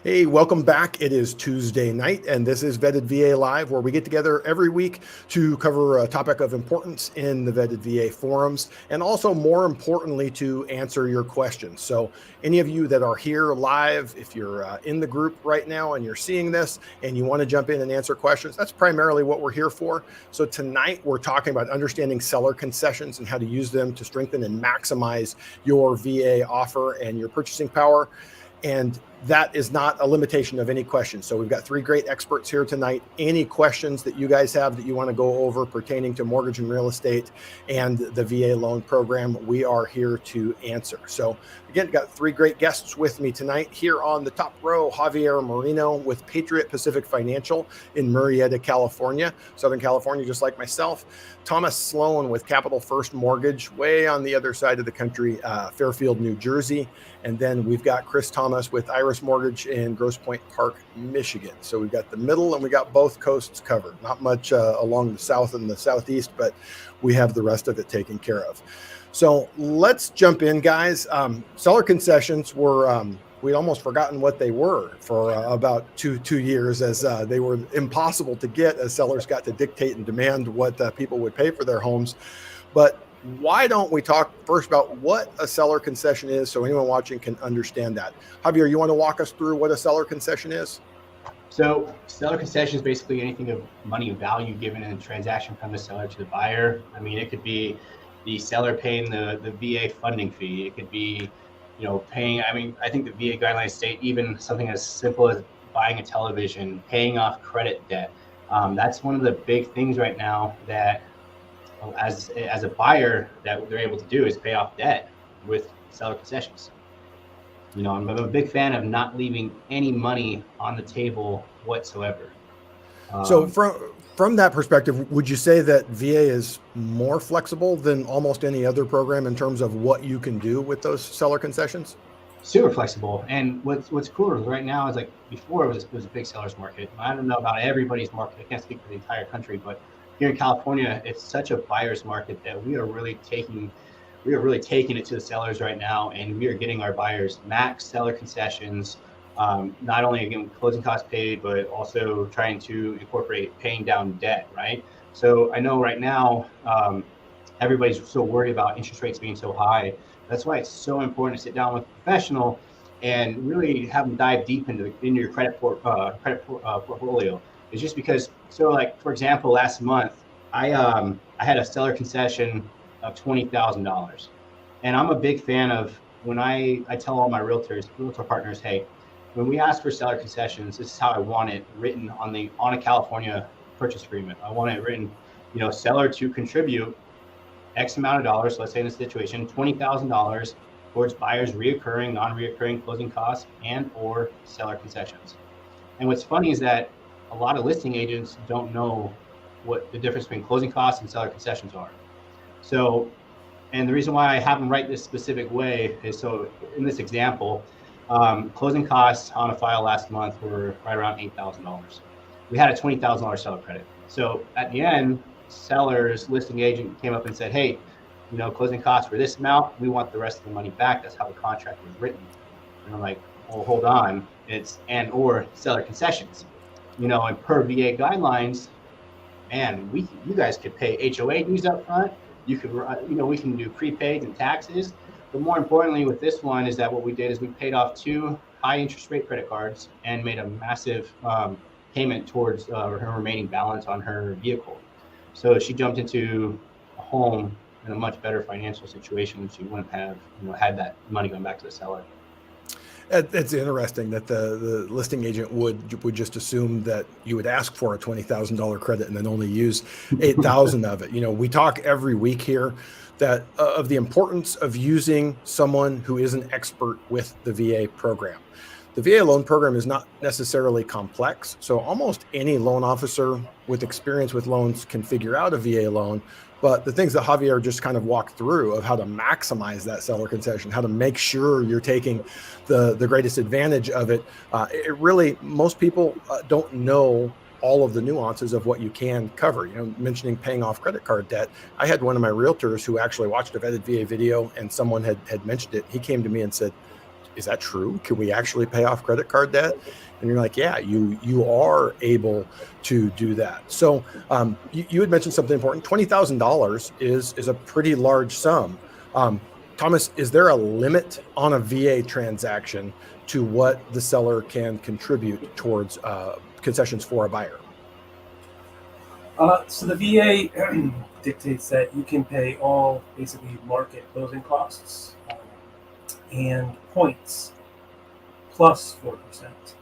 Hey, welcome back. It is Tuesday night, and this is Vetted VA Live, where we get together every week to cover a topic of importance in the Vetted VA forums, and also, more importantly, to answer your questions. So any of you that are here live, if you're in the group right now and you're seeing this and you want to jump in and answer questions, that's primarily what we're here for. So tonight, we're talking about understanding seller concessions and how to use them to strengthen and maximize your VA offer and your purchasing power. And that is not a limitation of any questions. So we've got three great experts here tonight. Any questions that you guys have that you want to go over pertaining to mortgage and real estate and the VA loan program, we are here to answer. So again, got three great guests with me tonight. Here on the top row, Javier Marino with Patriot Pacific Financial in Murrieta, California, Southern California, just like myself. Thomas Sloan with Capital First Mortgage, way on the other side of the country, Fairfield, New Jersey. And then we've got Chris Thomas with Iris Mortgage in Grosse Pointe Park, Michigan. So we've got the middle and we got both coasts covered. Not much along the south and the southeast, but we have the rest of it taken care of. So let's jump in, guys. Seller concessions were, we'd almost forgotten what they were for about two years, as they were impossible to get as sellers got to dictate and demand what people would pay for their homes. But why don't we talk first about what a seller concession is so anyone watching can understand that? Javier, you want to walk us through what a seller concession is? So seller concession is basically anything of money of value given in a transaction from the seller to the buyer. I mean, it could be the seller paying the VA funding fee. It could be, paying, I think the VA guidelines state even something as simple as buying a television, paying off credit debt. That's one of the big things right now that as a buyer that they're able to do is pay off debt with seller concessions. I'm a big fan of not leaving any money on the table whatsoever. So from that perspective, would you say that VA is more flexible than almost any other program in terms of what you can do with those seller concessions? Super flexible. And what's cooler right now is, like, before it was a big seller's market. I don't know about everybody's market. I can't speak for the entire country, but here in California, it's such a buyer's market that we are really taking it to the sellers right now, and we are getting our buyers max seller concessions. Not only again closing costs paid, but also trying to incorporate paying down debt, right? So I know right now everybody's so worried about interest rates being so high. That's why it's so important to sit down with a professional and really have them dive deep into your credit portfolio. It's just because, so like, for example, last month, I had a seller concession of $20,000. And I'm a big fan of, when I tell all my realtor partners, hey, when we ask for seller concessions, this is how I want it written on a California purchase agreement. I want it written, seller to contribute X amount of dollars, let's say in this situation, $20,000 towards buyer's reoccurring, non-reoccurring closing costs and or seller concessions. And what's funny is that a lot of listing agents don't know what the difference between closing costs and seller concessions are. So, and the reason why I have them write this specific way is, so in this example, closing costs on a file last month were right around $8,000. We had a $20,000 seller credit. So at the end, seller's listing agent came up and said, hey, closing costs for this amount, we want the rest of the money back. That's how the contract was written. And I'm like, well, hold on, it's and or seller concessions. And per VA guidelines, man, you guys could pay HOA dues up front. You could, we can do prepaid and taxes. But more importantly with this one is that what we did is we paid off 2 high interest rate credit cards and made a massive payment towards her remaining balance on her vehicle. So she jumped into a home in a much better financial situation. She wouldn't have, had that money going back to the seller. It's interesting that the listing agent would just assume that you would ask for a $20,000 credit and then only use $8,000 of it. We talk every week here that of the importance of using someone who is an expert with the VA program. The VA loan program is not necessarily complex, so almost any loan officer with experience with loans can figure out a VA loan. But the things that Javier just kind of walked through of how to maximize that seller concession, how to make sure you're taking the greatest advantage of it, it really, most people don't know all of the nuances of what you can cover. Mentioning paying off credit card debt. I had one of my realtors who actually watched a Vetted VA video and someone had mentioned it. He came to me and said, is that true? Can we actually pay off credit card debt? And you're like, yeah, you are able to do that. So you had mentioned something important. $20,000 is a pretty large sum. Thomas, is there a limit on a VA transaction to what the seller can contribute towards concessions for a buyer? So the VA dictates that you can pay all basically market closing costs and points plus 4%,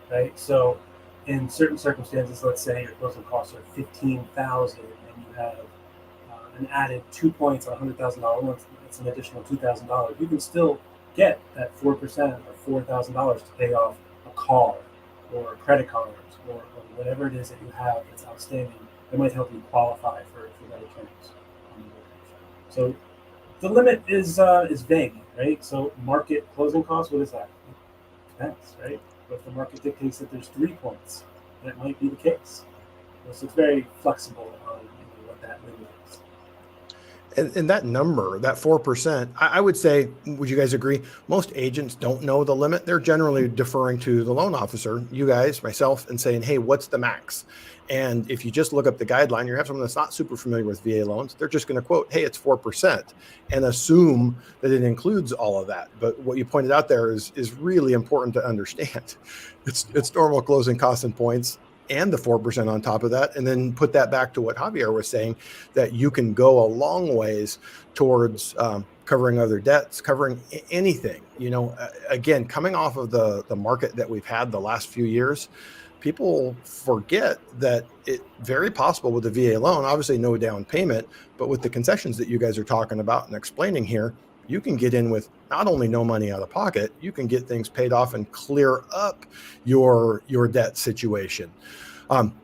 right? So in certain circumstances, let's say your closing costs are 15,000 and you have an added 2 points on $100,000 loan, it's an additional $2,000. You can still get that 4% or $4,000 to pay off a car or credit cards or whatever it is that you have that's outstanding. That might help you qualify for better terms on the mortgage. So the limit is vague, right? So market closing costs, what is that? It depends, right? But if the market dictates that there's 3 points, that might be the case. So it's very flexible on what that limit is. And that number, that 4%, I would say, would you guys agree? Most agents don't know the limit. They're generally deferring to the loan officer, you guys, myself, and saying, hey, what's the max? And if you just look up the guideline, you have someone that's not super familiar with VA loans, they're just going to quote, hey, it's 4%, and assume that it includes all of that. But what you pointed out there is really important to understand. It's normal closing costs and points, and the 4% on top of that, and then put that back to what Javier was saying, that you can go a long ways towards covering other debts, covering anything. Again, coming off of the market that we've had the last few years, people forget that it's very possible with the VA loan, obviously no down payment, but with the concessions that you guys are talking about and explaining here, you can get in with not only no money out of pocket, you can get things paid off and clear up your debt situation.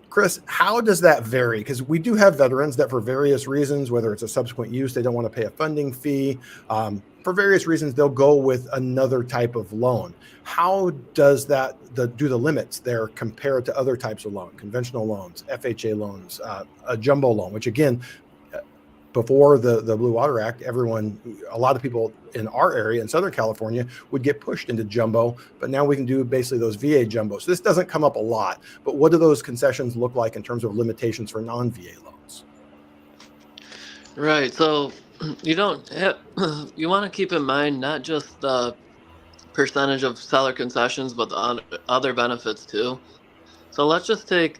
Chris, how does that vary? Because we do have veterans that for various reasons, whether it's a subsequent use, they don't want to pay a funding fee. For various reasons, they'll go with another type of loan. How does do the limits there compare to other types of loan, conventional loans, FHA loans, a jumbo loan, which again, before the Blue Water Act, a lot of people in our area in Southern California would get pushed into jumbo, but now we can do basically those VA jumbos. So this doesn't come up a lot, but what do those concessions look like in terms of limitations for non-VA loans? Right. So you want to keep in mind not just the percentage of seller concessions, but the other benefits too. So let's take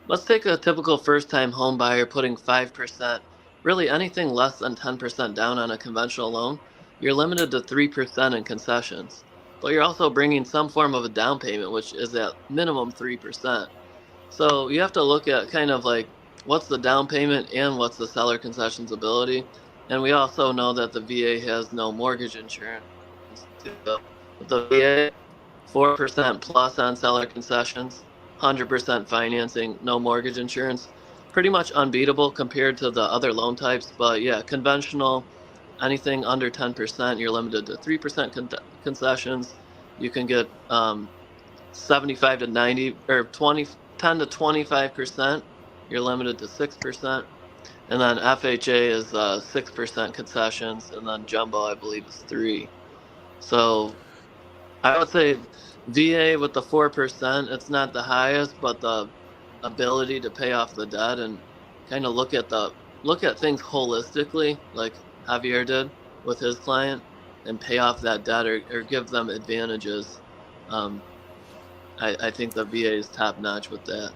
a typical first-time home buyer putting 5%, really anything less than 10% down on a conventional loan. You're limited to 3% in concessions, but you're also bringing some form of a down payment, which is at minimum 3%. So you have to look at kind of like what's the down payment and what's the seller concessions ability. And we also know that the VA has no mortgage insurance. The VA, 4% plus on seller concessions, 100% financing, no mortgage insurance. Pretty much unbeatable compared to the other loan types. But yeah, conventional, anything under 10%, you're limited to 3% concessions. You can get 75 to 90 or 10 to 25%. You're limited to 6%. And then FHA is 6% concessions. And then jumbo, I believe, is 3%. So I would say VA with the 4%, it's not the highest, but the ability to pay off the debt and kind of look at things holistically, like Javier did with his client, and pay off that debt or give them advantages. I think the VA is top notch with that.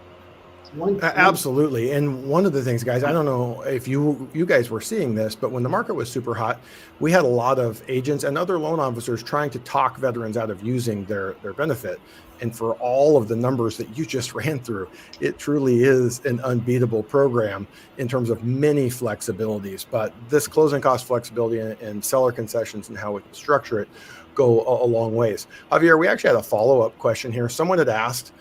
Absolutely. And one of the things, guys, I don't know if you guys were seeing this, but when the market was super hot, we had a lot of agents and other loan officers trying to talk veterans out of using their benefit. And for all of the numbers that you just ran through, it truly is an unbeatable program in terms of many flexibilities. But this closing cost flexibility and seller concessions and how we can structure it go a long ways. Javier, we actually had a follow-up question here. Someone had asked,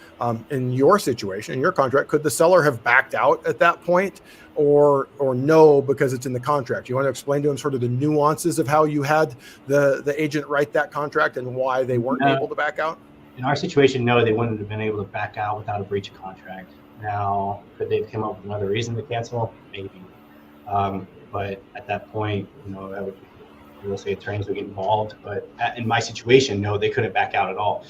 in your situation, in your contract, could the seller have backed out at that point or no, because it's in the contract? You want to explain to him sort of the nuances of how you had the agent write that contract and why they weren't able to back out? In our situation, no, they wouldn't have been able to back out without a breach of contract. Now, could they have come up with another reason to cancel? Maybe. But at that point, that would real estate attorneys would get involved. But in my situation, no, they couldn't back out at all.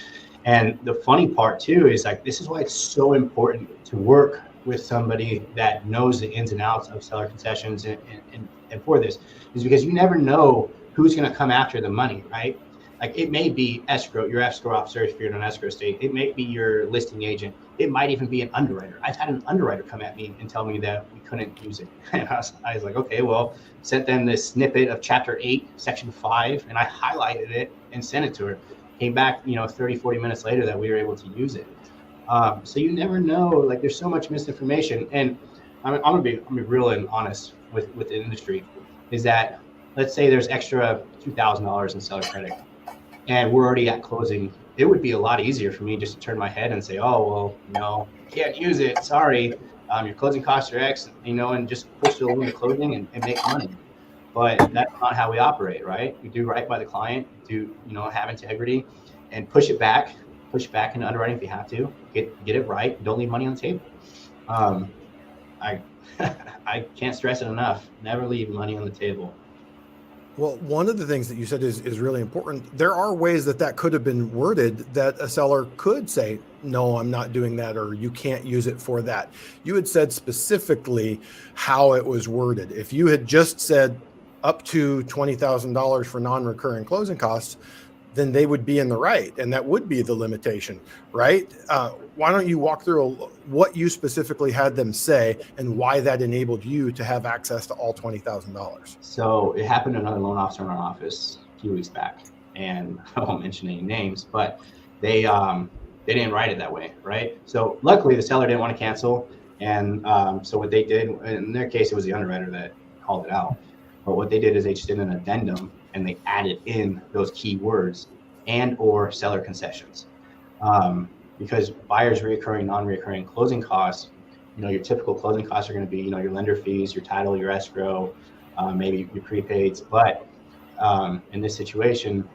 And the funny part too is like, this is why it's so important to work with somebody that knows the ins and outs of seller concessions and for this, is because you never know who's going to come after the money, right? Like it may be escrow, your escrow officer if you're in an escrow state. It may be your listing agent. It might even be an underwriter. I've had an underwriter come at me and tell me that we couldn't use it. And I was like, okay, well, sent them this snippet of Chapter 8, Section 5, and I highlighted it and sent it to her. Came back, 30, 40 minutes later that we were able to use it. So you never know, like there's so much misinformation. And I'm gonna be real and honest with the industry, is that let's say there's extra $2,000 in seller credit and we're already at closing. It would be a lot easier for me just to turn my head and say, oh, well, no, can't use it. Sorry. Your closing costs are X, and just push the balloon to closing and make money. But that's not how we operate, right? We do right by the client, do, have integrity and push back into underwriting if you have to, get it right. Don't leave money on the table. I I can't stress it enough. Never leave money on the table. Well, one of the things that you said is really important. There are ways that could have been worded that a seller could say, no, I'm not doing that, or you can't use it for that. You had said specifically how it was worded. If you had just said up to $20,000 for non-recurring closing costs, then they would be in the right, and that would be the limitation, right? Why don't you walk through what you specifically had them say and why that enabled you to have access to all $20,000? So it happened to another loan officer in our office a few weeks back, and I won't mention any names, but they didn't write it that way, right? So luckily the seller didn't want to cancel, and so what they did, in their case, it was the underwriter that called it out. But what they did is they just did an addendum and they added in those key words and or seller concessions. Because buyers reoccurring, non-reoccurring closing costs, your typical closing costs are going to be, your lender fees, your title, your escrow, maybe your prepaids. But in this situation,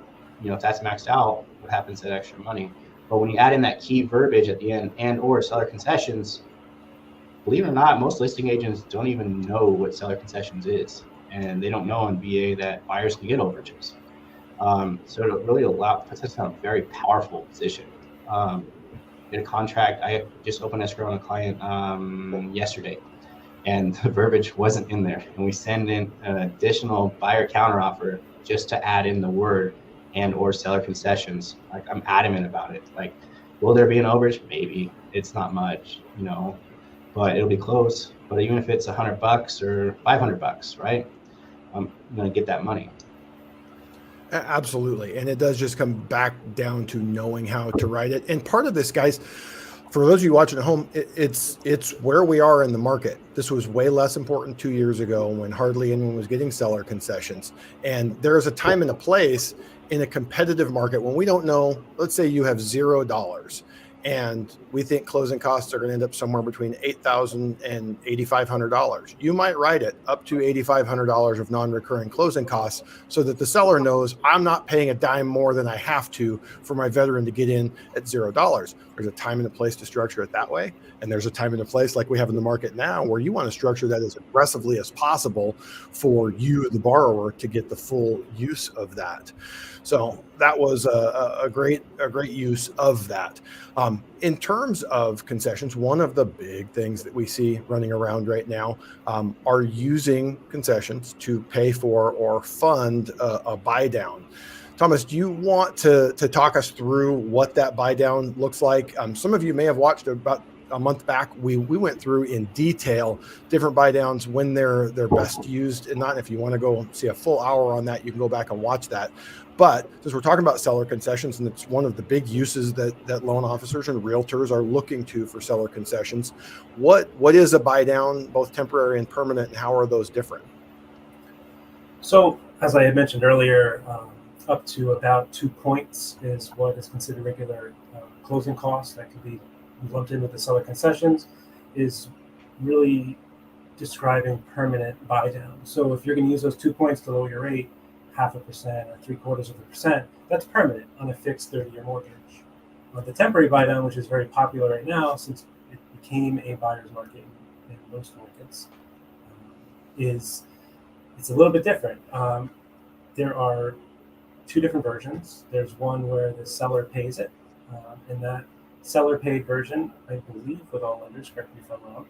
if that's maxed out, what happens to that extra money? But when you add in that key verbiage at the end and or seller concessions, believe it or not, most listing agents don't even know what seller concessions is. And they don't know in VA that buyers can get overages. So it really puts us in a very powerful position. In a contract, I just opened escrow on a client yesterday, and the verbiage wasn't in there. And we send in an additional buyer counteroffer just to add in the word and or seller concessions. Like I'm adamant about it. Like, will there be an overage? Maybe. It's not much, but it'll be close. But even if it's $100 or $500, right? I'm going to get that money. Absolutely. And it does just come back down to knowing how to write it. And part of this, guys, for those of you watching at home, it's where we are in the market. This was way less important 2 years ago when hardly anyone was getting seller concessions. And there's a time and a place in a competitive market when we don't know, let's say you have $0 and we think closing costs are going to end up somewhere between $8,000 and $8,500. You might write it up to $8,500 of non-recurring closing costs so that the seller knows I'm not paying a dime more than I have to for my veteran to get in at $0. There's a time and a place to structure it that way. And there's a time and a place like we have in the market now where you want to structure that as aggressively as possible for you, the borrower, to get the full use of that. So that was a great use of that. In terms of concessions, one of the big things that we see running around right now are using concessions to pay for or fund a buy down. Thomas, do you want to talk us through what that buy down looks like? Some of you may have watched about a month back. We went through in detail different buy downs, when they're best used and not. If you want to go see a full hour on that, you can go back and watch that. But since we're talking about seller concessions, and it's one of the big uses that loan officers and realtors are looking to for seller concessions, what is a buy down, both temporary and permanent, and how are those different? So, as I had mentioned earlier, up to about 2 points is what is considered regular closing costs that can be lumped in with the seller concessions, is really describing permanent buy down. So if you're going to use those 2 points to lower your rate, 0.5% or 0.75%, that's permanent on a fixed 30-year mortgage. The temporary buy down, which is very popular right now since it became a buyer's market in most markets, it's a little bit different. there are two different versions. There's one where the seller pays it, and that seller paid version, I believe with all lenders, correct me if I'm wrong,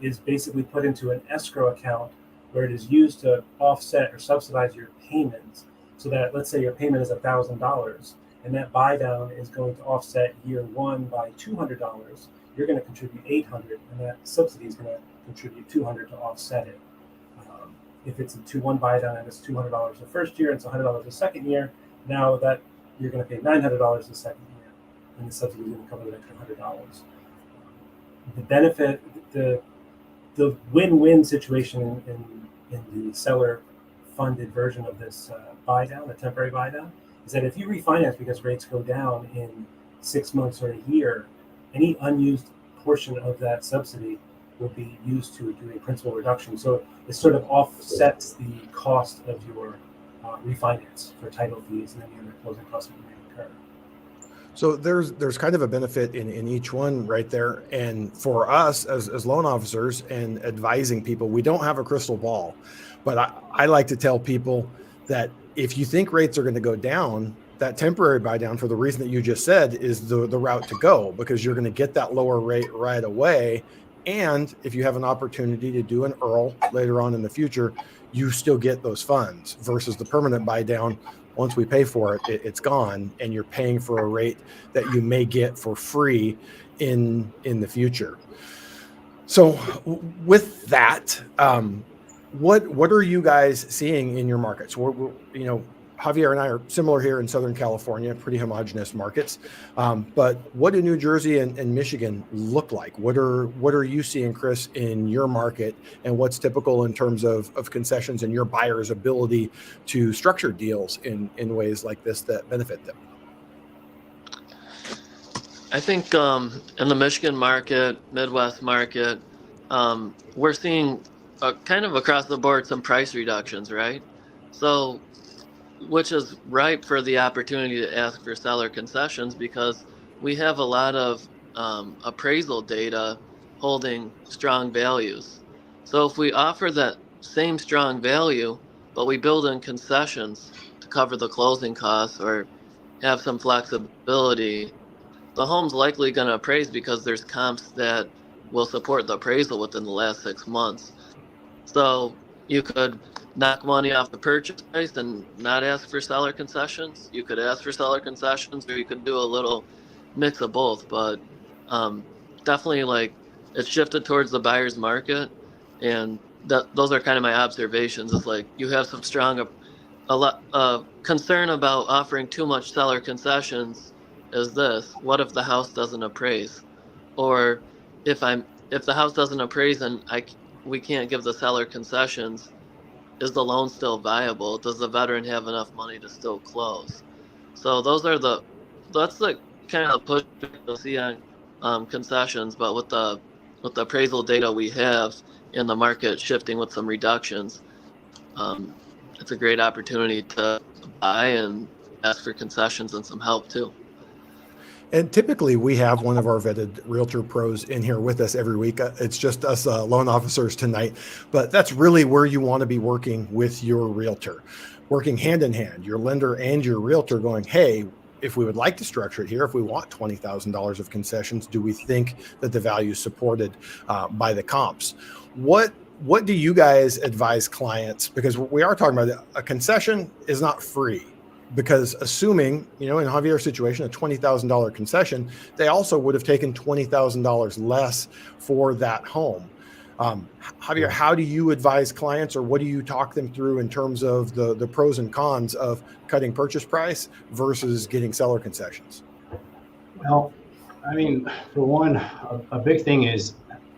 is basically put into an escrow account where it is used to offset or subsidize your payments. So that, let's say your payment is $1,000, and that buy down is going to offset year one by $200. You're going to contribute $800, and that subsidy is going to contribute $200 to offset it. If it's a 2-1 buy down and it's $200 the first year, and it's $100 the second year, now that you're going to pay $900 the second year, and the subsidy is going to cover the extra $100. The benefit, the win-win situation in the seller funded version of this buy down, the temporary buy down, is that if you refinance because rates go down in 6 months or a year, any unused portion of that subsidy will be used to do a principal reduction. So it sort of offsets the cost of your refinance for title fees and any other closing costs that you may incur. So there's kind of a benefit in each one right there. And for us as loan officers and advising people, we don't have a crystal ball. But I like to tell people that if you think rates are going to go down, that temporary buy down, for the reason that you just said, is the route to go, because you're going to get that lower rate right away. And if you have an opportunity to do an IRRRL later on in the future, you still get those funds, versus the permanent buy down. Once we pay for it, it's gone, and you're paying for a rate that you may get for free in the future. So with that, what are you guys seeing in your markets? Javier and I are similar here in Southern California, pretty homogenous markets. But what do New Jersey and Michigan look like? What are you seeing, Chris, in your market, and what's typical in terms of concessions and your buyers' ability to structure deals in ways like this that benefit them? I think in the Michigan market, Midwest market, we're seeing kind of across the board some price reductions, right? So, which is ripe for the opportunity to ask for seller concessions, because we have a lot of appraisal data holding strong values. So if we offer that same strong value, but we build in concessions to cover the closing costs or have some flexibility, the home's likely going to appraise because there's comps that will support the appraisal within the last 6 months. So you could knock money off the purchase price and not ask for seller concessions. You could ask for seller concessions, or you could do a little mix of both. But definitely, it's shifted towards the buyer's market, and those are kind of my observations. It's like you have some strong concern about offering too much seller concessions. Is this, what if the house doesn't appraise, or if the house doesn't appraise and we can't give the seller concessions, is the loan still viable? Does the veteran have enough money to still close? So that's the kind of push you'll see on concessions. But with the appraisal data we have in the market shifting with some reductions, it's a great opportunity to buy and ask for concessions and some help too. And typically we have one of our vetted realtor pros in here with us every week. It's just us loan officers tonight, but that's really where you want to be working with your realtor, working hand in hand, your lender and your realtor, going, hey, if we would like to structure it here, if we want $20,000 of concessions, do we think that the value is supported by the comps? What do you guys advise clients? Because we are talking about a concession is not free. Because assuming, in Javier's situation, a $20,000 concession, they also would have taken $20,000 less for that home. Javier, how do you advise clients, or what do you talk them through in terms of the pros and cons of cutting purchase price versus getting seller concessions? Well, I mean, for one, a big thing is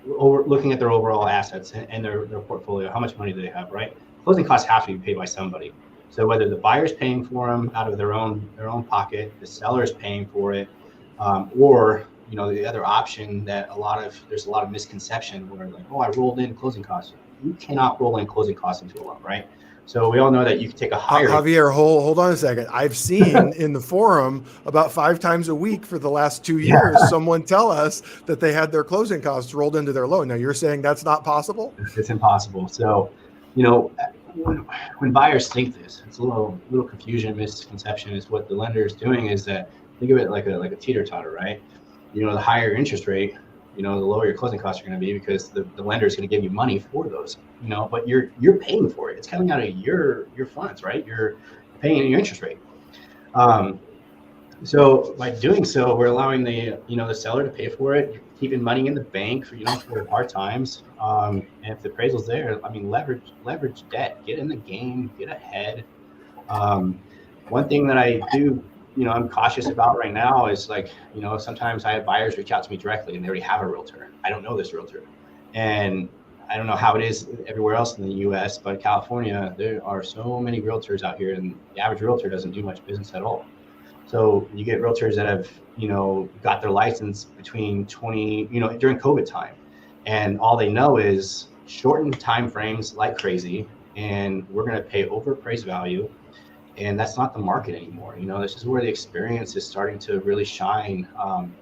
looking at their overall assets and their portfolio. How much money do they have, right? Closing costs have to be paid by somebody. So whether the buyer's paying for them out of their own pocket, the seller's paying for it, or the other option that there's a lot of misconception where I rolled in closing costs. You cannot roll in closing costs into a loan, right? So we all know that you can take a higher. Javier, hold on a second. I've seen in the forum about 5 times a week for the last 2 years, someone tell us that they had their closing costs rolled into their loan. Now you're saying that's not possible? It's impossible. So, when buyers think this, it's a little confusion, misconception is what the lender is doing is that think of it like a teeter-totter, right? The higher interest rate, the lower your closing costs are going to be because the lender is going to give you money for those, but you're paying for it. It's coming out of your funds, right? You're paying your interest rate. So by doing so, we're allowing the seller to pay for it, keeping money in the bank for for hard times. And if the appraisal's there, leverage debt, get in the game, get ahead. One thing that I do, I'm cautious about right now is sometimes I have buyers reach out to me directly and they already have a realtor. I don't know this realtor, and I don't know how it is everywhere else in the U.S., but California, there are so many realtors out here, and the average realtor doesn't do much business at all. So you get realtors that have, got their license between during COVID time, and all they know is shortened time frames like crazy, and we're going to pay over appraised value, and that's not the market anymore. This is where the experience is starting to really shine.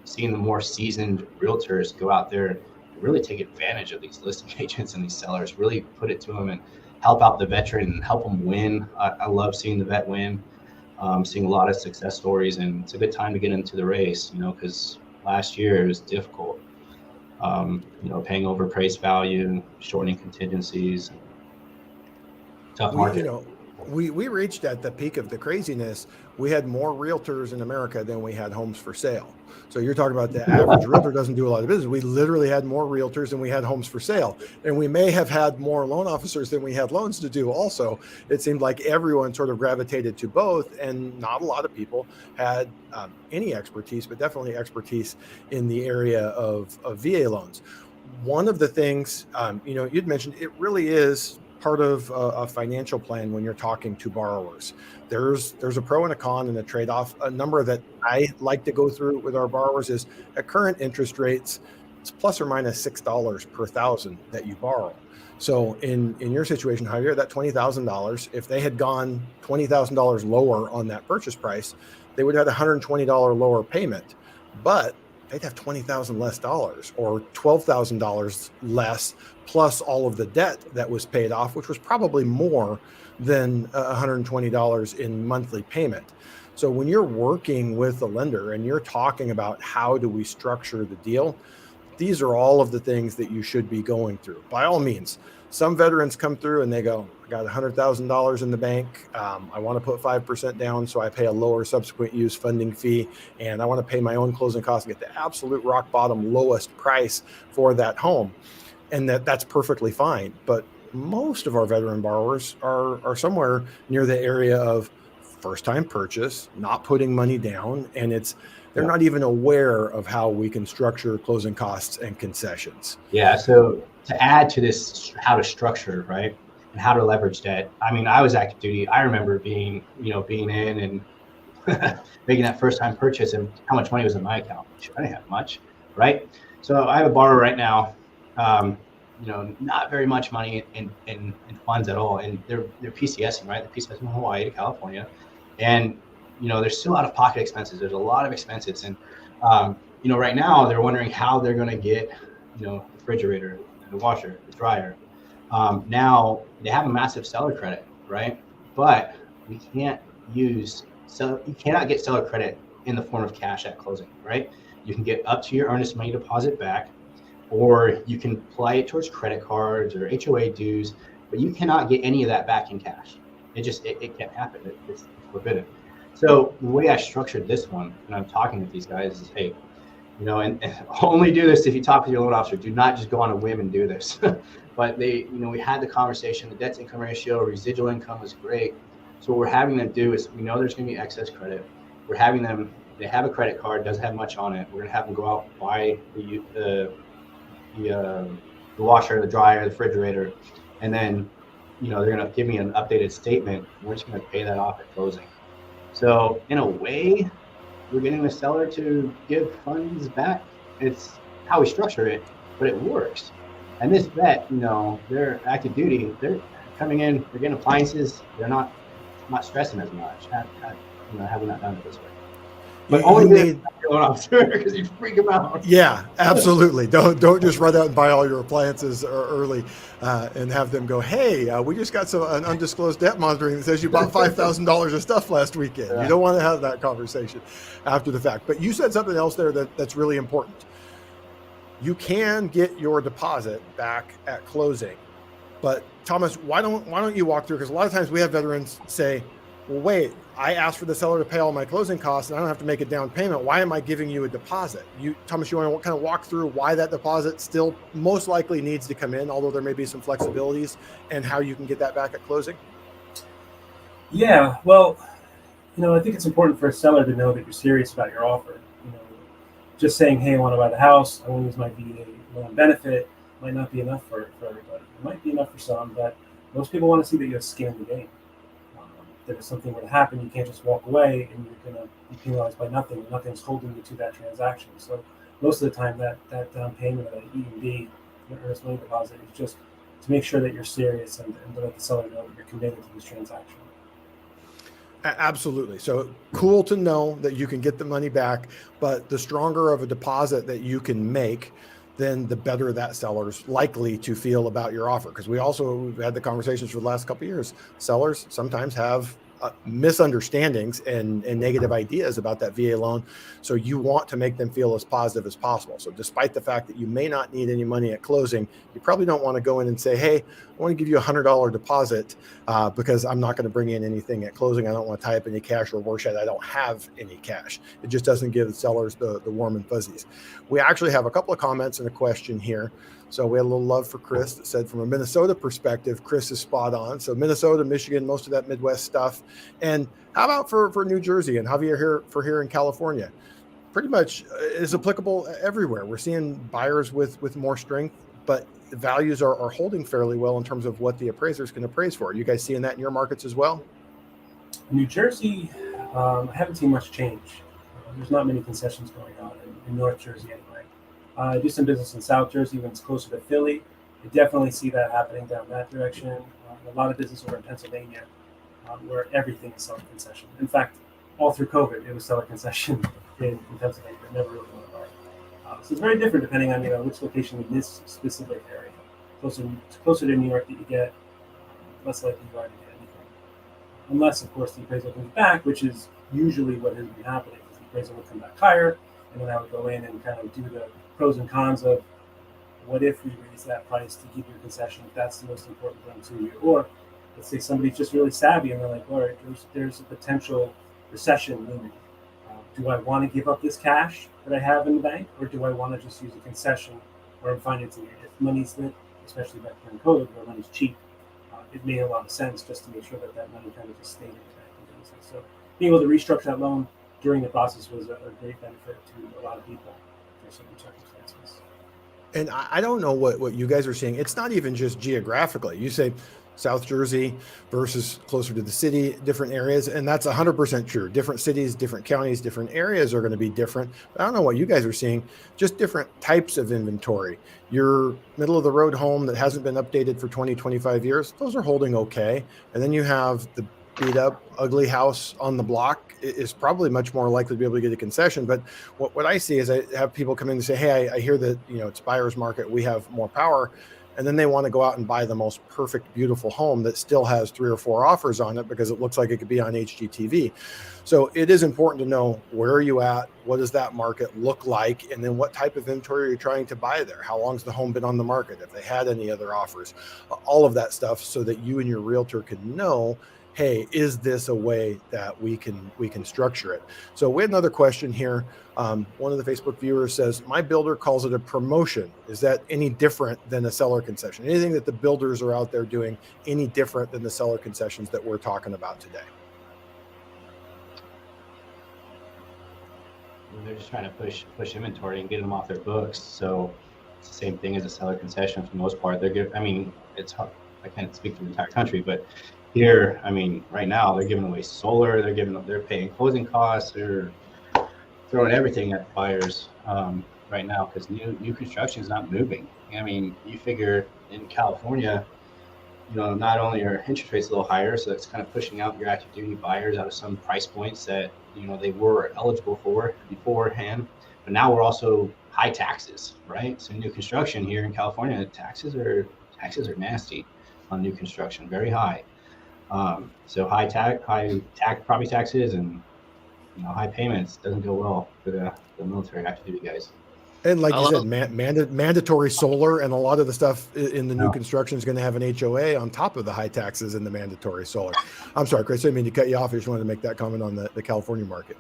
Seeing the more seasoned realtors go out there and really take advantage of these listing agents and these sellers, really put it to them and help out the veteran and help them win. I love seeing the vet win. Seeing a lot of success stories, and it's a good time to get into the race, because last year it was difficult. Paying over appraised value, shortening contingencies, tough market. We reached at the peak of the craziness. We had more realtors in America than we had homes for sale. So you're talking about the average realtor doesn't do a lot of business. We literally had more realtors than we had homes for sale. And we may have had more loan officers than we had loans to do also. It seemed like everyone sort of gravitated to both, and not a lot of people had any expertise, but definitely expertise in the area of VA loans. One of the things, you'd mentioned, it really is part of a financial plan when you're talking to borrowers. There's a pro and a con and a trade-off. A number that I like to go through with our borrowers is at current interest rates, it's plus or minus $6 per thousand that you borrow. So in your situation, Javier, that $20,000, if they had gone $20,000 lower on that purchase price, they would have had $120 lower payment, but they'd have $20,000 less dollars, or $12,000 less, plus all of the debt that was paid off, which was probably more than $120 in monthly payment. So when you're working with a lender and you're talking about how do we structure the deal, these are all of the things that you should be going through. By all means, some veterans come through and they go, I got $100,000 in the bank. I want to put 5% down, so I pay a lower subsequent use funding fee, and I want to pay my own closing costs and get the absolute rock bottom lowest price for that home. And that's perfectly fine. But most of our veteran borrowers are somewhere near the area of first-time purchase, not putting money down, and they're not even aware of how we can structure closing costs and concessions. Yeah. So to add to this, how to structure, right, and how to leverage debt. I mean, I was active duty. I remember being in and making that first-time purchase and how much money was in my account. I didn't have much, right? So I have a borrower right now. Not very much money in funds at all, and they're PCSing, right? They're PCSing from Hawaii to California, and there's still out-of-pocket expenses. There's a lot of expenses, and right now they're wondering how they're going to get the refrigerator, the washer, the dryer. Now they have a massive seller credit, right? But you cannot get seller credit in the form of cash at closing, right? You can get up to your earnest money deposit back, or you can apply it towards credit cards or HOA dues, but you cannot get any of that back in cash. It can't happen. It's forbidden. So the way I structured this one, and I'm talking with these guys, is, hey, and only do this if you talk to your loan officer. Do not just go on a whim and do this. But we had the conversation. The debt to income ratio, residual income was great. So what we're having them do is, we know there's going to be excess credit. We're having them. They have a credit card, doesn't have much on it. We're going to have them go out, buy the washer, the dryer, the refrigerator, and then they're going to give me an updated statement. We're just going to pay that off at closing. So in a way, we're getting the seller to give funds back. It's how we structure it, but it works. And this vet, they're active duty. They're coming in, they're getting appliances. They're not stressing as much. Having not done it this way. But You only need, the loan officer, because you freak them out. yeah, absolutely. Don't just run out and buy all your appliances early and have them go, hey, we just got an undisclosed debt monitoring that says you bought $5,000 of stuff last weekend. Yeah. You don't want to have that conversation after the fact. But you said something else there that's really important. You can get your deposit back at closing. But Thomas, why don't you walk through? Because a lot of times we have veterans say, well, wait, I asked for the seller to pay all my closing costs and I don't have to make a down payment. Why am I giving you a deposit? Thomas, you want to kind of walk through why that deposit still most likely needs to come in, although there may be some flexibilities, and how you can get that back at closing? Yeah, well, I think it's important for a seller to know that you're serious about your offer. Just saying, hey, I want to buy the house, I want to use my VA loan benefit, might not be enough for everybody. It might be enough for some, but most people want to see that you have skin in the game. That if something were to happen, you can't just walk away and you're going to be penalized by nothing. Nothing's holding you to that transaction. So most of the time, that down payment, that E&D, your earnest money deposit, is just to make sure that you're serious and to let the seller know that you're committed to this transaction. Absolutely. So cool to know that you can get the money back, but the stronger of a deposit that you can make, then the better that seller's likely to feel about your offer. Because we've had the conversations for the last couple of years. Sellers sometimes have misunderstandings and negative ideas about that VA loan. So you want to make them feel as positive as possible. So despite the fact that you may not need any money at closing, you probably don't want to go in and say, hey, I want to give you $100 deposit because I'm not going to bring in anything at closing. I don't want to tie up any cash, or worse yet, I don't have any cash. It just doesn't give the sellers the warm and fuzzies. We actually have a couple of comments and a question here. So we had a little love for Chris that said, from a Minnesota perspective, Chris is spot on. So Minnesota, Michigan, most of that Midwest stuff. And how about for New Jersey and Javier here in California? Pretty much is applicable everywhere. We're seeing buyers with more strength, but the values are holding fairly well in terms of what the appraisers can appraise for. Are you guys seeing that in your markets as well? New Jersey, I haven't seen much change. There's not many concessions going on in North Jersey anyway. I do some business in South Jersey when it's closer to Philly. I definitely see that happening down that direction. A lot of business over in Pennsylvania, where everything is seller concession. In fact, all through COVID, it was seller concession in Pennsylvania. It never really went away. So it's very different depending on which location in this specific area. Closer to New York that you get, less likely you are to get anything. Unless, of course, the appraisal comes back, which is usually what has been happening. The appraisal would come back higher, and then I would go in and kind of do the pros and cons of what if we raise that price to give you a concession if that's the most important thing to you. Or let's say somebody's just really savvy and they're like, all right, there's a potential recession looming. Do I want to give up this cash that I have in the bank, or do I want to just use a concession where I'm financing it? If money's lit, especially back during COVID where money's cheap, it made a lot of sense just to make sure that money kind of just stayed in the bank. So being able to restructure that loan during the process was a great benefit to a lot of people for certain circumstances. And I don't know what you guys are seeing. It's not even just geographically. You say South Jersey versus closer to the city, different areas, and that's 100% true. Different cities, different counties, different areas are going to be different. I don't know what you guys are seeing, just different types of inventory. Your middle of the road home that hasn't been updated for 20, 25 years, those are holding okay. And then you have the beat up, ugly house on the block is probably much more likely to be able to get a concession. But what I see is I have people come in and say, hey, I hear that, it's buyer's market, we have more power. And then they want to go out and buy the most perfect, beautiful home that still has 3 or 4 offers on it because it looks like it could be on HGTV. So it is important to know, where are you at? What does that market look like? And then what type of inventory are you trying to buy there? How long's the home been on the market? If they had any other offers, all of that stuff, so that you and your realtor can know, hey, is this a way that we can structure it? So we had another question here. One of the Facebook viewers says, my builder calls it a promotion. Is that any different than a seller concession? Anything that the builders are out there doing any different than the seller concessions that we're talking about today? They're just trying to push inventory and get them off their books. So it's the same thing as a seller concession for the most part. It's hard. I can't speak for the entire country, but here, right now they're giving away solar. They're paying closing costs. They're throwing everything at buyers right now because new construction is not moving. You figure in California, not only are interest rates a little higher, so that's kind of pushing out your active duty buyers out of some price points that they were eligible for beforehand, but now we're also high taxes, right? So new construction here in California, taxes are nasty on new construction, very high. So high property taxes and high payments doesn't go well for the military active duty guys. And like you Hello? said, mandatory solar, and a lot of the stuff in the new Yeah. construction is going to have an HOA on top of the high taxes and the mandatory solar. I'm sorry, Chris, I didn't mean to cut you off. I just wanted to make that comment on the California market.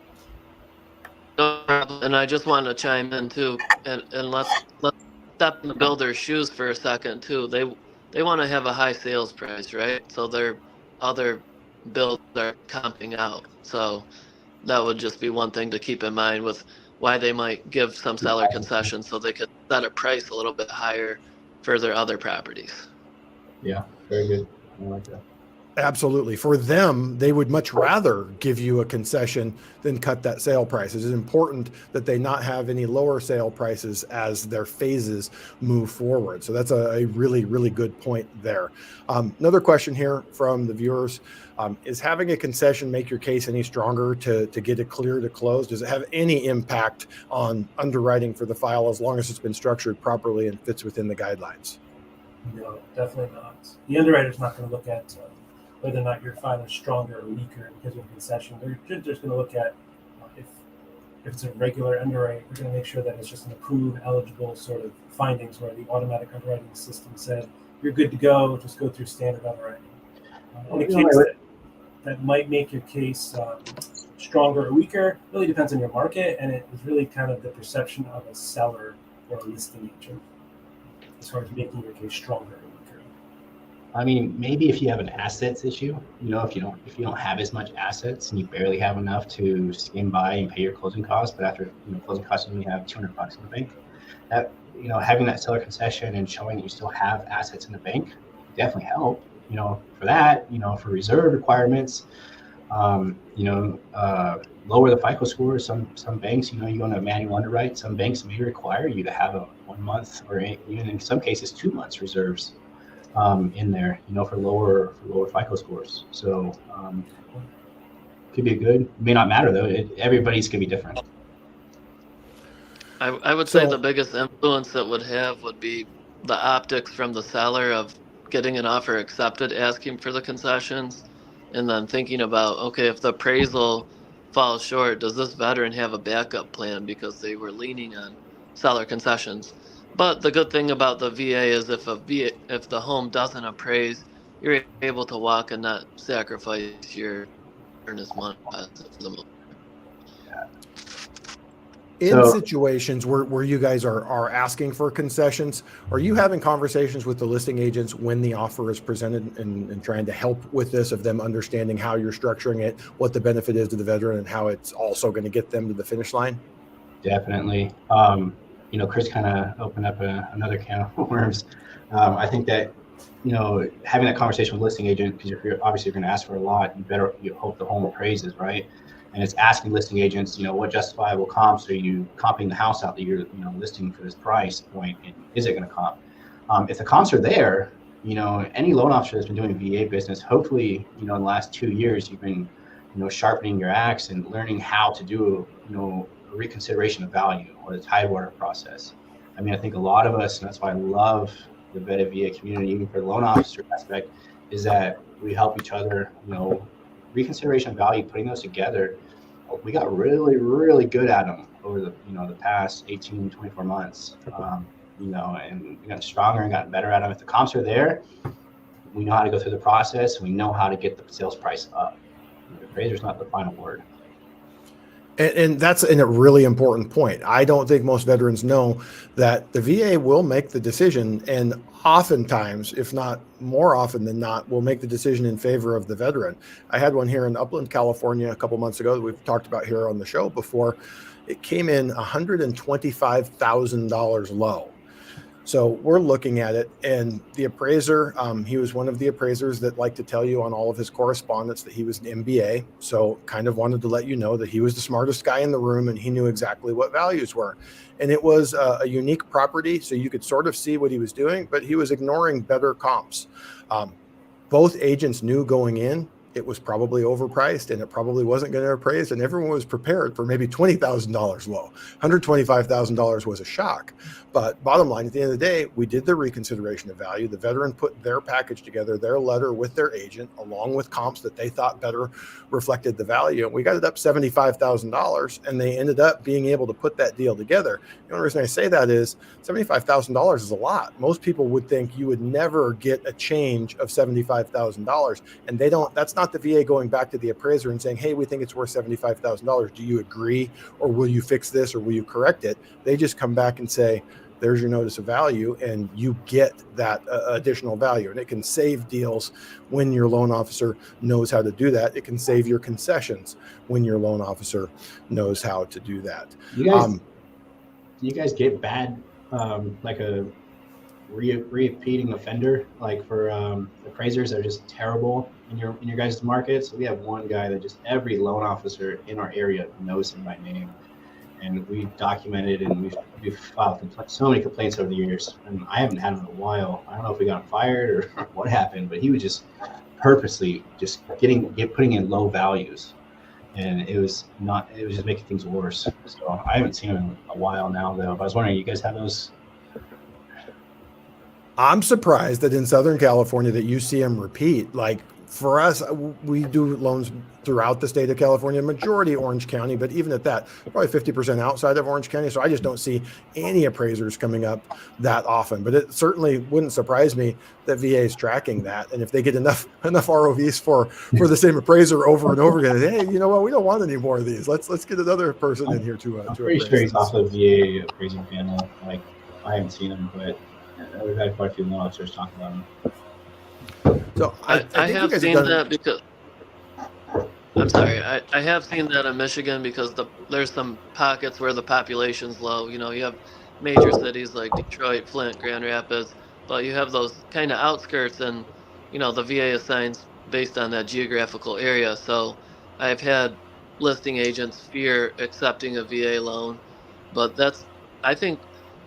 No problem. And I just wanted to chime in too, and let's step in the builder's shoes for a second too. They want to have a high sales price, right? So their other builds are comping out. So that would just be one thing to keep in mind with why they might give some seller concessions, so they could set a price a little bit higher for their other properties. Yeah, very good. I like that. Absolutely. For them, they would much rather give you a concession than cut that sale price. It is important that they not have any lower sale prices as their phases move forward. So that's a really, really good point there. Another question here from the viewers. Is having a concession make your case any stronger to get it clear to close? Does it have any impact on underwriting for the file as long as it's been structured properly and fits within the guidelines? No, definitely not. The underwriter's not going to look at whether or not your file is stronger or weaker because of a concession. They're just going to look at if it's a regular underwrite, we're going to make sure that it's just an approved, eligible sort of findings where the automatic underwriting system said, you're good to go, just go through standard underwriting. In the case that might make your case stronger or weaker really depends on your market, and it is really kind of the perception of a seller or a listing agent as far as making your case stronger or weaker. I mean, maybe if you have an assets issue, if you don't have as much assets and you barely have enough to skim by and pay your closing costs, but after closing costs, you only have $200 in the bank. That having that seller concession and showing that you still have assets in the bank definitely help. For that, for reserve requirements, lower the FICO score. Some banks, you want to manual underwrite. Some banks may require you to have a 1 month or even in some cases 2 months reserves in there, for lower FICO scores. So could be good. May not matter though. Everybody's gonna be different. I would say the biggest influence it would have would be the optics from the seller of getting an offer accepted, asking for the concessions, and then thinking about, okay, if the appraisal falls short, does this veteran have a backup plan because they were leaning on seller concessions? But the good thing about the VA is if the home doesn't appraise, you're able to walk and not sacrifice your earnest money. In situations where you guys are asking for concessions, are you having conversations with the listing agents when the offer is presented and trying to help with this, of them understanding how you're structuring it, what the benefit is to the veteran, and how it's also going to get them to the finish line? Definitely. Chris kind of opened up another can of worms. I think that, having that conversation with listing agent, because you're obviously going to ask for a lot, you hope the home appraises, right? And it's asking listing agents, what justifiable comps are you comping the house out that you're, listing for this price point, and is it going to comp? If the comps are there, any loan officer that's been doing VA business, hopefully, in the last 2 years, you've been, sharpening your axe and learning how to do, a reconsideration of value or the Tidewater process. I mean, I think a lot of us, and that's why I love the vetted VA community, even for the loan officer aspect, is that we help each other, reconsideration of value, putting those together. We got really, really good at them over the, the past 18, 24 months, and we got stronger and gotten better at them. If the comps are there, we know how to go through the process. We know how to get the sales price up. The appraiser's not the final word. And that's a really important point. I don't think most veterans know that the VA will make the decision, and oftentimes, if not more often than not, will make the decision in favor of the veteran. I had one here in Upland, California a couple months ago that we've talked about here on the show before. It came in $125,000 low. So we're looking at it, and the appraiser, he was one of the appraisers that liked to tell you on all of his correspondence that he was an MBA. So kind of wanted to let you know that he was the smartest guy in the room and he knew exactly what values were. And it was a unique property, so you could sort of see what he was doing, but he was ignoring better comps. Both agents knew going in, it was probably overpriced and it probably wasn't going to appraise, and everyone was prepared for maybe $20,000 low. $125,000 was a shock. But bottom line, at the end of the day, we did the reconsideration of value. The veteran put their package together, their letter with their agent, along with comps that they thought better reflected the value. And we got it up $75,000, and they ended up being able to put that deal together. The only reason I say that is $75,000 is a lot. Most people would think you would never get a change of $75,000, and they don't. That's not the VA going back to the appraiser and saying, hey, we think it's worth $75,000. Do you agree, or will you fix this, or will you correct it? They just come back and say, there's your notice of value, and you get that additional value. And it can save deals when your loan officer knows how to do that. It can save your concessions when your loan officer knows how to do that. Do you guys get bad, like a repeating offender, like for appraisers that are just terrible in your guys' market? So we have one guy that just every loan officer in our area knows him by name. And we documented, and we've filed so many complaints over the years. And I haven't had him in a while. I don't know if we got him fired or what happened, but he was just purposely just putting in low values, and it was just making things worse. So I haven't seen him in a while now, though. But I was wondering, you guys have those? I'm surprised that in Southern California that you see them repeat. Like for us, we do loans throughout the state of California, majority Orange County, but even at that, probably 50% outside of Orange County. So I just don't see any appraisers coming up that often. But it certainly wouldn't surprise me that VA is tracking that. And if they get enough ROVs for the same appraiser over and over again, hey, you know what, we don't want any more of these. Let's get another person in here to I'm pretty sure he's off the VA appraising panel. Like I haven't seen him, but we've had quite a few loan officers talk about him. So I have seen that because I'm sorry, I have seen that in Michigan because there's some pockets where the population's low. You know, you have major cities like Detroit, Flint, Grand Rapids, but you have those kind of outskirts, and you know the VA assigns based on that geographical area. So I've had listing agents fear accepting a VA loan, but I think,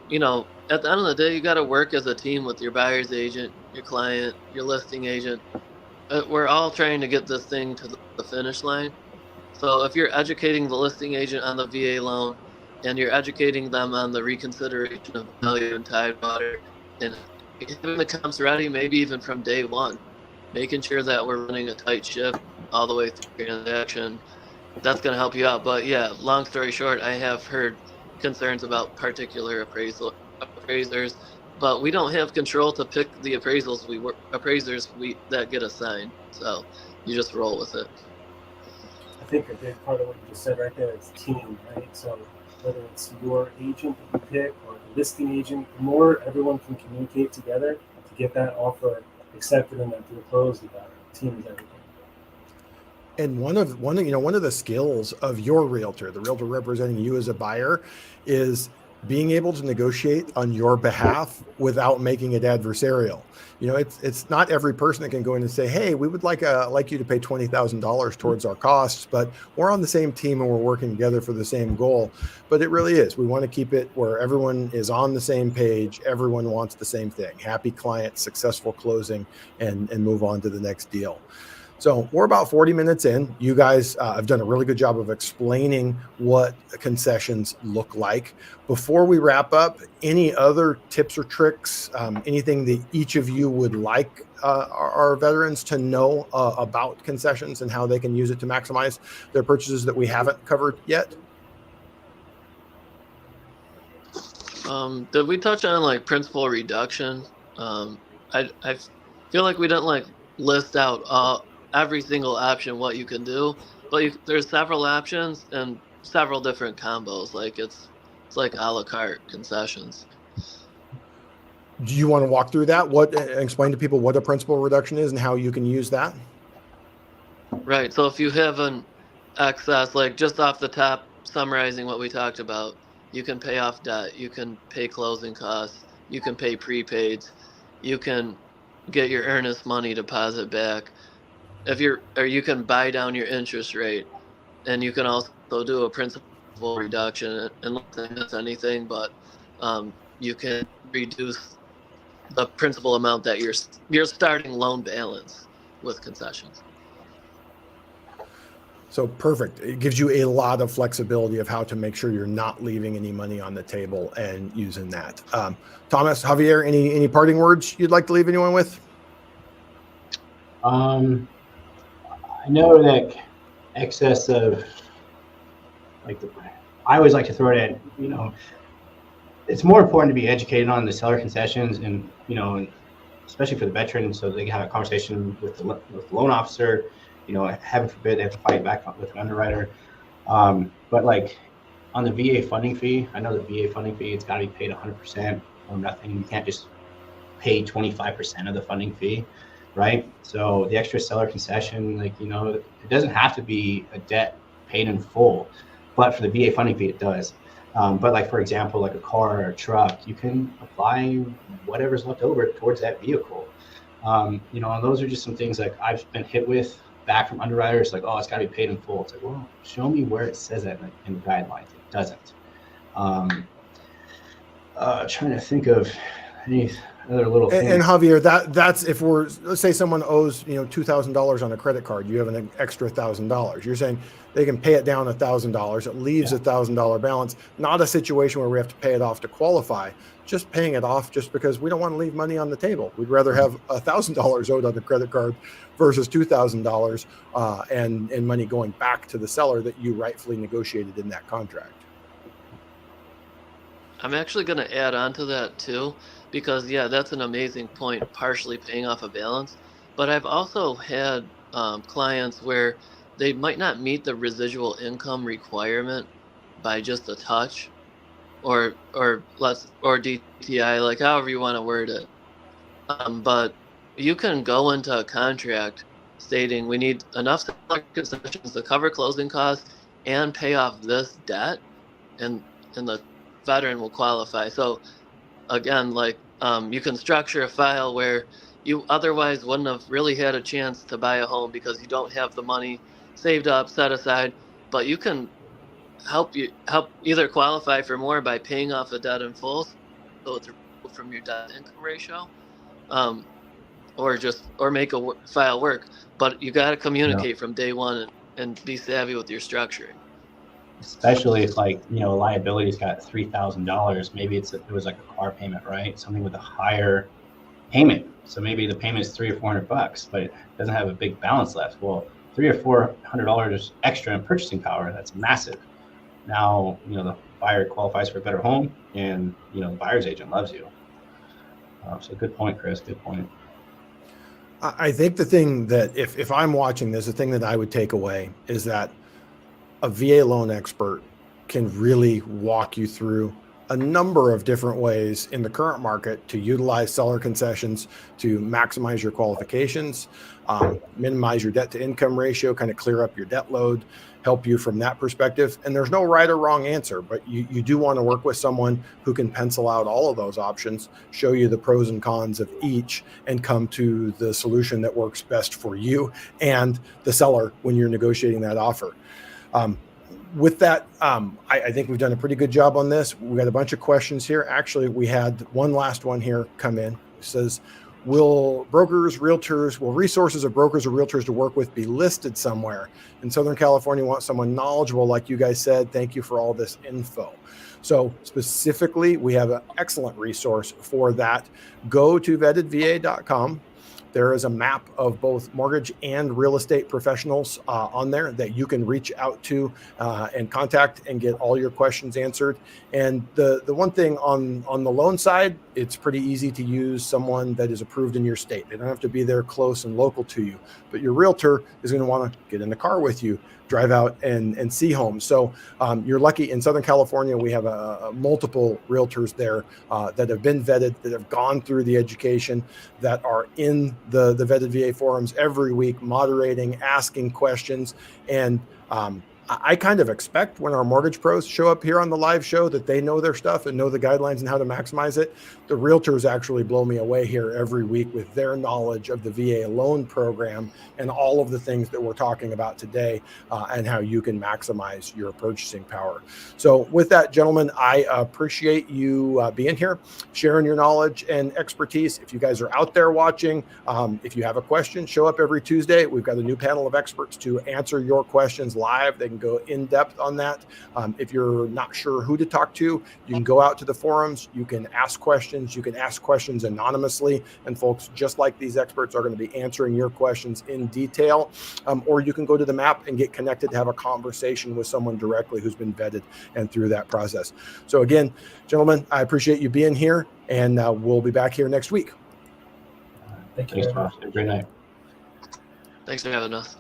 you know, at the end of the day, you got to work as a team with your buyer's agent, your client, your listing agent. We're all trying to get this thing to the finish line. So if you're educating the listing agent on the VA loan and you're educating them on the reconsideration of value and Tidewater and having the comps ready, maybe even from day one, making sure that we're running a tight ship all the way through transaction, that's going to help you out. But yeah, long story short, I have heard concerns about particular appraisers, but we don't have control to pick the appraisers that get assigned. So you just roll with it. I think a big part of what you just said right there is team, right? So whether it's your agent that you pick or the listing agent, the more everyone can communicate together to get that offer accepted and then to close, the better. Team is everything. And one of the skills of your realtor, the realtor representing you as a buyer, is being able to negotiate on your behalf without making it adversarial. You know, it's not every person that can go in and say, hey, we would like you to pay $20,000 towards our costs, but we're on the same team and we're working together for the same goal. But it really is. We want to keep it where everyone is on the same page. Everyone wants the same thing: happy client, successful closing, and move on to the next deal. So we're about 40 minutes in. You guys have done a really good job of explaining what concessions look like. Before we wrap up, any other tips or tricks, anything that each of you would like our veterans to know about concessions and how they can use it to maximize their purchases that we haven't covered yet? Did we touch on like principal reduction? I feel like we didn't list out every single option what you can do, but there's several options and several different combos. Like it's like a la carte concessions. Do you want to walk through that? Explain to people what a principal reduction is and how you can use that? Right. So if you have an excess, like just off the top, summarizing what we talked about, you can pay off debt, you can pay closing costs, you can pay prepaids, you can get your earnest money deposit back. You can buy down your interest rate, and you can also do a principal reduction. Unless I miss anything, but you can reduce the principal amount that your starting loan balance with concessions. So perfect. It gives you a lot of flexibility of how to make sure you're not leaving any money on the table and using that. Thomas, Javier, any parting words you'd like to leave anyone with? I know that excess of I always like to throw it at, it's more important to be educated on the seller concessions and, and especially for the veteran, so they can have a conversation with the loan officer, heaven forbid they have to fight back with an underwriter. But like on the VA funding fee, I know the VA funding fee, it's got to be paid 100% or nothing. You can't just pay 25% of the funding fee, right? So the extra seller concession, it doesn't have to be a debt paid in full, but for the VA funding fee, it does. But like, for example, like a car or a truck, you can apply whatever's left over towards that vehicle. And those are just some things like I've been hit with back from underwriters, like, oh, it's got to be paid in full. It's like, well, show me where it says that in the guidelines. It doesn't. Trying to think of any other little things. And Javier, that's if let's say someone owes $2,000 on a credit card, you have an extra $1,000. You're saying they can pay it down $1,000. It leaves $1,000 balance. Not a situation where we have to pay it off to qualify. Just paying it off just because we don't want to leave money on the table. We'd rather have $1,000 owed on the credit card versus $2,000 and money going back to the seller that you rightfully negotiated in that contract. I'm actually going to add on to that too, because that's an amazing point, partially paying off a balance. But I've also had clients where they might not meet the residual income requirement by just a touch, or DTI, like however you want to word it. But you can go into a contract stating we need enough seller concessions to cover closing costs and pay off this debt, and the veteran will qualify. So again, you can structure a file where you otherwise wouldn't have really had a chance to buy a home because you don't have the money saved up, set aside, but you can help either qualify for more by paying off the debt in full, so it's removed from your debt income ratio, or make a file work. But you got to communicate from day one and be savvy with your structuring. Especially if a liability's got $3,000, maybe it was like a car payment, right? Something with a higher payment. So maybe the payment is $300 or $400, but it doesn't have a big balance left. Well, $300 or $400 extra in purchasing power, that's massive. Now, the buyer qualifies for a better home, and the buyer's agent loves you. So good point, Chris. Good point. I think the thing that if I'm watching this, the thing that I would take away is that a VA loan expert can really walk you through a number of different ways in the current market to utilize seller concessions to maximize your qualifications, minimize your debt to income ratio, kind of clear up your debt load, help you from that perspective. And there's no right or wrong answer, but you do want to work with someone who can pencil out all of those options, show you the pros and cons of each, and come to the solution that works best for you and the seller when you're negotiating that offer. With that, I think we've done a pretty good job on this. We got a bunch of questions here. Actually, we had one last one here come in. It says, will resources of brokers or realtors to work with be listed somewhere? In Southern California, want someone knowledgeable, like you guys said. Thank you for all this info. So specifically, we have an excellent resource for that. Go to vettedva.com. There is a map of both mortgage and real estate professionals on there that you can reach out to and contact and get all your questions answered. And the one thing on the loan side, it's pretty easy to use someone that is approved in your state. They don't have to be there close and local to you, but your realtor is going to want to get in the car with you, drive out and see homes. So you're lucky. In Southern California, we have multiple realtors there that have been vetted, that have gone through the education, that are in the Vetted VA forums every week, moderating, asking questions. And I kind of expect when our mortgage pros show up here on the live show that they know their stuff and know the guidelines and how to maximize it. The realtors actually blow me away here every week with their knowledge of the VA loan program and all of the things that we're talking about today, and how you can maximize your purchasing power. So with that, gentlemen, I appreciate you being here, sharing your knowledge and expertise. If you guys are out there watching, if you have a question, show up every Tuesday. We've got a new panel of experts to answer your questions live. They can go in depth on that. If you're not sure who to talk to, you can go out to the forums. You can ask questions. You can ask questions anonymously, and folks just like these experts are going to be answering your questions in detail. Or you can go to the map and get connected to have a conversation with someone directly who's been vetted and through that process. So again, gentlemen, I appreciate you being here, and we'll be back here next week. Thank you. Thanks, Josh. Have a great night. Thanks for having us.